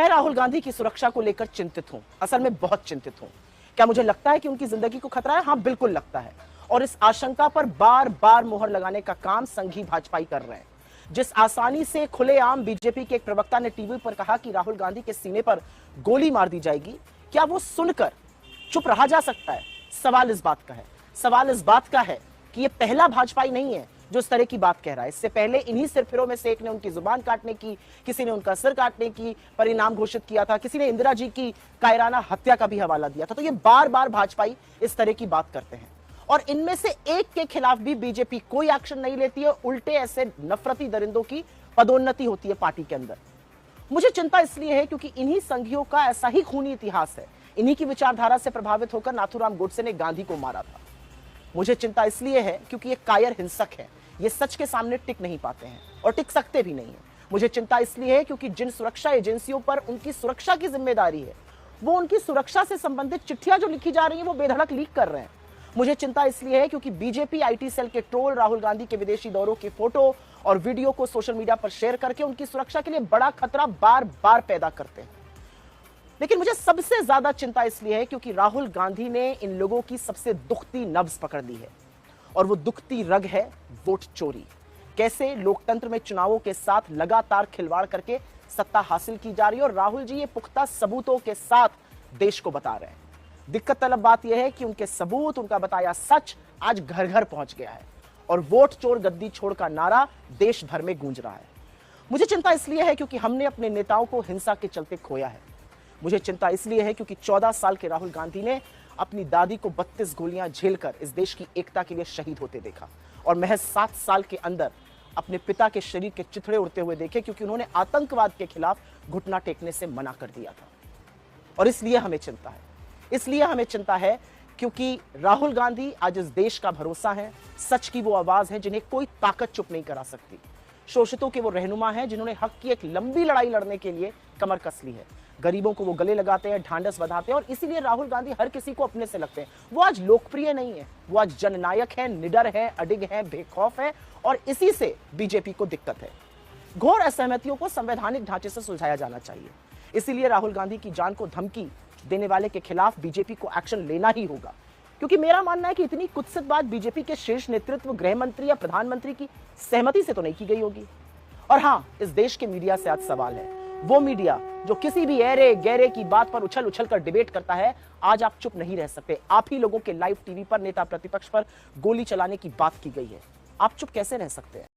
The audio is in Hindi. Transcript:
मैं राहुल गांधी की सुरक्षा को लेकर चिंतित हूं, असल में बहुत चिंतित हूं। क्या मुझे लगता है कि उनकी जिंदगी को खतरा है? हां, बिल्कुल लगता है। और इस आशंका पर बार बार मोहर लगाने का काम संघी भाजपाई कर रहे हैं। जिस आसानी से खुलेआम बीजेपी के एक प्रवक्ता ने टीवी पर कहा कि राहुल गांधी के सीने पर गोली मार दी जाएगी, क्या वो सुनकर चुप रहा जा सकता है? सवाल इस बात का है। सवाल इस बात का है कि ये पहला भाजपाई नहीं है जो इस तरह की बात कह रहा है। इससे पहले इन्हीं सिरफिरों में से एक ने उनकी जुबान काटने की, किसी ने उनका सिर काटने की परिणाम घोषित किया था, किसी ने इंदिरा जी की कायराना हत्या का भी हवाला दिया था। तो ये बार बार भाजपाई इस तरह की बात करते हैं और इनमें से एक के खिलाफ भी बीजेपी कोई एक्शन नहीं लेती है। उल्टे ऐसे नफरती दरिंदों की पदोन्नति होती है पार्टी के अंदर। मुझे चिंता इसलिए है क्योंकि इन्हीं संघियों का ऐसा ही खूनी इतिहास है। इन्हीं की विचारधारा से प्रभावित होकर नाथूराम गोडसे ने गांधी को मारा था। मुझे चिंता इसलिए है क्योंकि ये कायर हिंसक है। ये सच के सामने टिक नहीं पाते हैं और टिक सकते भी नहीं है। मुझे चिंता इसलिए है क्योंकि जिन सुरक्षा एजेंसियों पर उनकी सुरक्षा की जिम्मेदारी है, वो उनकी सुरक्षा से संबंधित चिट्ठियां जो लिखी जा रही हैं वो बेधड़क लीक कर रहे हैं। मुझे चिंता इसलिए है क्योंकि बीजेपी आईटी सेल के ट्रोल राहुल गांधी के विदेशी दौरों की फोटो और वीडियो को सोशल मीडिया पर शेयर करके उनकी सुरक्षा के लिए बड़ा खतरा बार बार पैदा करते हैं। लेकिन मुझे सबसे ज्यादा चिंता इसलिए है क्योंकि राहुल गांधी ने इन लोगों की सबसे दुखती नब्ज पकड़ ली है और वो दुखती रग है वोट चोरी। कैसे लोकतंत्र में चुनावों के साथ लगातार खिलवाड़ करके सत्ता हासिल की जा रही है और राहुल जी ये पुख्ता सबूतों के साथ देश को बता रहे हैं। दिक्कत तलब बात यह है कि उनके सबूत, उनका बताया सच आज घर घर पहुंच गया है और वोट चोर गद्दी छोड़ का नारा देश भर में गूंज रहा है। मुझे चिंता इसलिए है क्योंकि हमने अपने नेताओं को हिंसा के चलते खोया है। मुझे चिंता इसलिए है क्योंकि 14 साल के राहुल गांधी ने अपनी दादी को 32 गोलियां झेलकर इस देश की एकता के लिए शहीद होते देखा और महज 7 साल के अंदर अपने पिता के शरीर के चिथड़े उड़ते हुए देखे क्योंकि उन्होंने आतंकवाद के खिलाफ घुटना टेकने से मना कर दिया था। और इसलिए हमें चिंता है, इसलिए हमें चिंता है क्योंकि राहुल गांधी आज इस देश का भरोसा है, सच की वो आवाज है जिन्हें कोई ताकत चुप नहीं करा सकती। शोषितों के वो रहनुमा हैं जिन्होंने हक की एक लंबी लड़ाई लड़ने के लिए कमर कस ली है। गरीबों को वो गले लगाते हैं, ढांढस बंधाते हैं और इसीलिए राहुल गांधी हर किसी को अपने से लगते हैं। वो आज लोकप्रिय नहीं है, वो आज जननायक है, निडर है, अडिग है, बेखौफ है और इसी से बीजेपी को दिक्कत है। घोर असहमतियों को संवैधानिक ढांचे से सुलझाया जाना चाहिए। इसीलिए राहुल गांधी की जान को धमकी देने वाले के खिलाफ बीजेपी को एक्शन लेना ही होगा, क्योंकि मेरा मानना है कि इतनी कुत्सित बात बीजेपी के शीर्ष नेतृत्व, गृह मंत्री या प्रधानमंत्री की सहमति से तो नहीं की गई होगी। और हां, इस देश के मीडिया से आज सवाल है, वो मीडिया जो किसी भी ऐरे गहरे की बात पर उछल उछल कर डिबेट करता है, आज आप चुप नहीं रह सकते। आप ही लोगों के लाइव टीवी पर नेता प्रतिपक्ष पर गोली चलाने की बात की गई है, आप चुप कैसे रह सकते हैं?